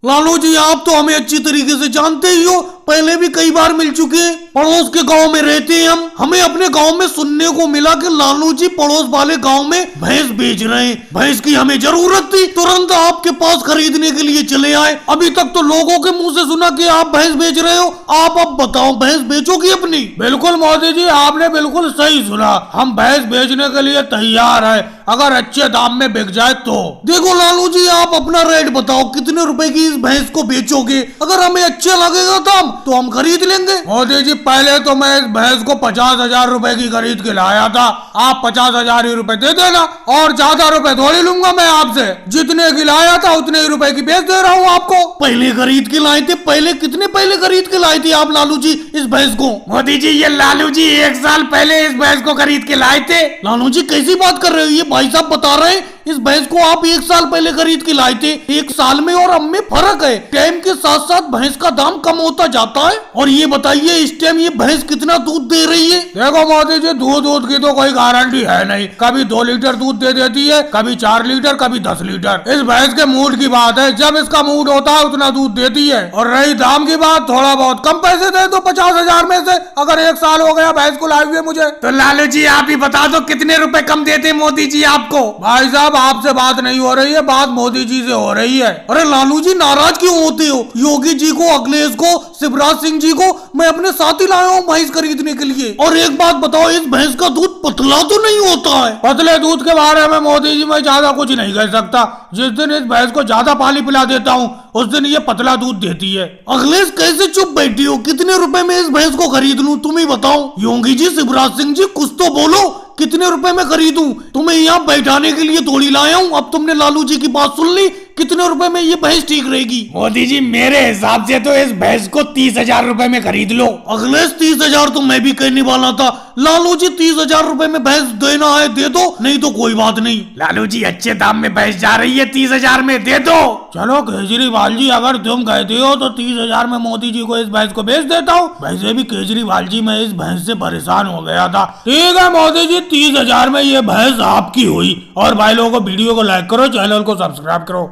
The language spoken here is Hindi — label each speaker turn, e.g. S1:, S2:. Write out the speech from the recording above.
S1: लालू जी, आप तो हमें अच्छी तरीके से जानते ही हो, पहले भी कई बार मिल चुके हैं। पड़ोस के गांव में रहते हैं हम, हमें अपने गांव में सुनने को मिला कि लालू जी पड़ोस वाले गांव में भैंस बेच रहे हैं। भैंस की हमें जरूरत थी, तुरंत आपके पास खरीदने के लिए चले आए। अभी तक तो लोगों के मुंह से सुना कि आप भैंस बेच रहे हो। आप अब बताओ, भैंस बेचोगी अपनी?
S2: बिल्कुल मोदी जी, आपने बिल्कुल सही सुना। हम भैंस बेचने के लिए तैयार है, अगर अच्छे दाम में बिक जाए तो।
S1: देखो लालू जी, आप अपना रेट बताओ, कितने रुपए की इस भैंस को बेचोगे? अगर हमें अच्छा लगेगा दाम तो हम खरीद लेंगे।
S2: मोदी जी, पहले तो मैं इस भैंस को 50,000 रुपए की खरीद के लाया था। आप 50,000 ही रुपए दे देना, और ज्यादा रुपए थोड़ी लूंगा मैं आपसे। जितने की लाया था उतने ही रुपए की बेच दे रहा हूँ आपको।
S1: पहले खरीद के लाए थे? पहले कितने पहले खरीद के लाए थे आप लालू जी इस भैंस को?
S2: मोदी जी, ये लालू जी 1 साल पहले इस भैंस को खरीद के लाए थे।
S1: लालू जी, कैसी बात कर रहे हो? ये भाई साहब बता रहे हैं इस भैंस को आप 1 साल पहले खरीद के लाए थे। 1 साल में और अब में फर्क है। टाइम के साथ साथ भैंस का दाम कम होता जाता है। और ये बताइए, इस टाइम ये भैंस कितना दूध दे रही है?
S2: देखो मोदी जी, दूध की तो कोई गारंटी है नहीं। कभी 2 लीटर दूध दे देती है, कभी 4 लीटर, कभी 10 लीटर। इस भैंस के मूड की बात है, जब इसका मूड होता है उतना दूध देती है। और रही दाम की बात, थोड़ा बहुत कम पैसे दे दो 50,000 में से, अगर 1 साल हो गया भैंस को लाए हुए मुझे।
S1: तो लालू जी, आप ही बता दो कितने रुपए कम देते मोदी जी आपको?
S2: भाई साहब, आपसे बात नहीं हो रही है, बात मोदी जी से हो रही है।
S1: अरे लालू जी, नाराज क्यों होते हो? योगी जी को, अखिलेश को, शिवराज सिंह जी को मैं अपने साथ ही लाया हूँ भैंस खरीदने के लिए। और एक बात बताओ, इस भैंस का दूध पतला तो नहीं होता है?
S2: पतले दूध के बारे में मोदी जी मैं ज्यादा कुछ नहीं कह सकता। जिस दिन इस भैंस को ज्यादा पानी पिला देता हूँ उस दिन ये पतला दूध देती है।
S1: अखिलेश, कैसे चुप बैठी हो? कितने रुपए में इस भैंस को खरीद लूं, तुम ही बताओ। योगी जी, शिवराज सिंह जी, कुछ तो बोलो, कितने रुपए में खरीदूं? तुम्हें यहाँ बैठाने के लिए थोड़ी लाया हूँ। अब तुमने लालू जी की बात सुन ली, कितने रुपए में ये भैंस ठीक रहेगी?
S2: मोदी जी, मेरे हिसाब से तो इस भैंस को 30,000 रुपए में खरीद लो।
S1: अखिलेश, 30,000 तो मैं भी कहने वाला था। लालू जी, 30,000 रुपए में भैंस देना है दे दो, नहीं तो कोई बात नहीं।
S2: लालू जी, अच्छे दाम में भैंस जा रही है, 30,000 में दे दो। चलो केजरीवाल जी, अगर तुम कहते हो तो 30,000 में मोदी जी को इस भैंस को बेच देता हूँ। वैसे भी केजरीवाल जी, मैं इस भैंस से परेशान हो गया था। ठीक है मोदी जी, 30,000 में ये भैंस आपकी हुई। और भाई लोगों को वीडियो को लाइक करो, चैनल को सब्सक्राइब करो।